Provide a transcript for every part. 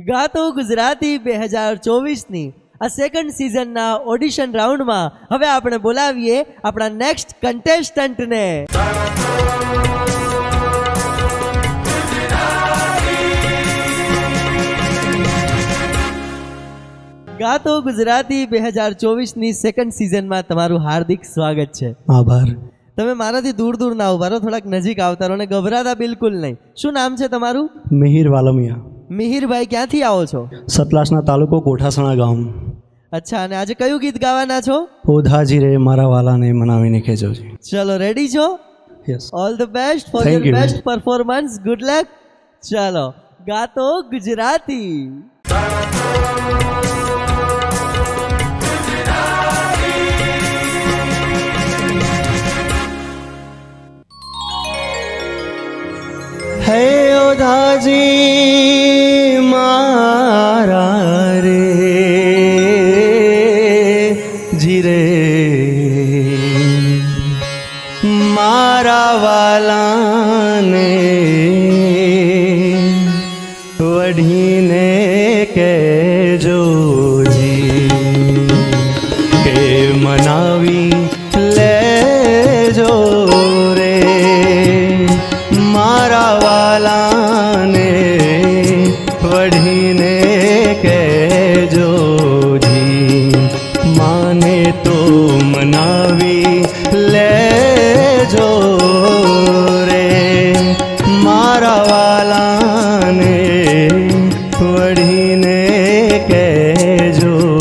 ગાતો ગુજરાતી 2024ની આ second સિઝનના audition રાઉન્ડમાં હવે આપણે બોલાવીએ આપણા નેક્સ્ટ કન્ટેસ્ટન્ટને. ગાતો ગુજરાતી 2024ની સેકન્ડ સિઝનમાં તમારું હાર્દિક સ્વાગત છે. આભાર. તમે મારાથી દૂર દૂર ના ઉભા રહો, થોડાક નજીક આવતા રહો અને ગભરાતા બિલકુલ નહીં. શું નામ છે તમારું? મિહિર વાલમિયા. મિહિરભાઈ, ક્યાંથી આવો છો? સતલાસના તાલુકો કોઠાસણા ગામ. અચ્છા, અને આજે કયું ગીત ગાવાના છો? ઓધાજી રે મારા વાલાને મનાવીને ખેંચો છે. ચલો, રેડી છો? Yes. All the best for your best performance. Good luck. ચલો, ગાતો ગુજરાતી. હે ઓધાજી મારા રે જીરે મારા વાલાને વઢીને કહેજોજી કે મનાવી લેજો રે મારા વાલાને વઢીને કહેજોજી માને તો મનાવી લેજો રે મારા વાલાને વઢીને કહેજોજી.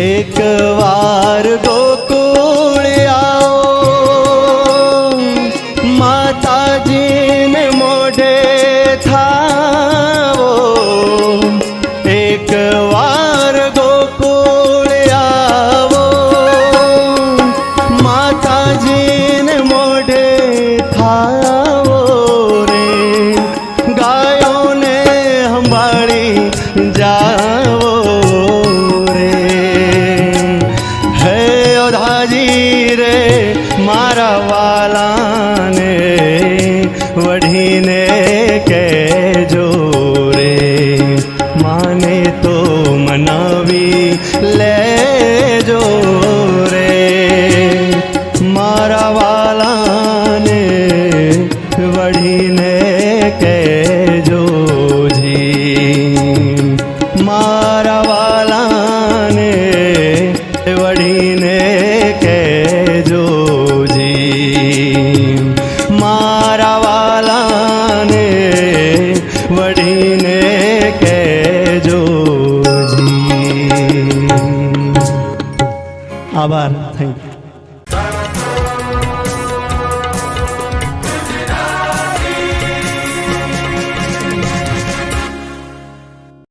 એક વાર ગોકુળ આવો માતાજીને મોઢે થાવો. એક વાર ગોકુળ આવો માતાજીને મોઢે થાવો રે ગાયોને સંભાળી જાવો રે મારા વાલાને વઢીને કહેજો રે માને તો મનાવી લેજો રે મારા વાલાને વઢીને કહેજો જી મારા વાલાને વઢીને કહેજોજી મારા વાલાને વઢીને કહેજોજી. આભાર.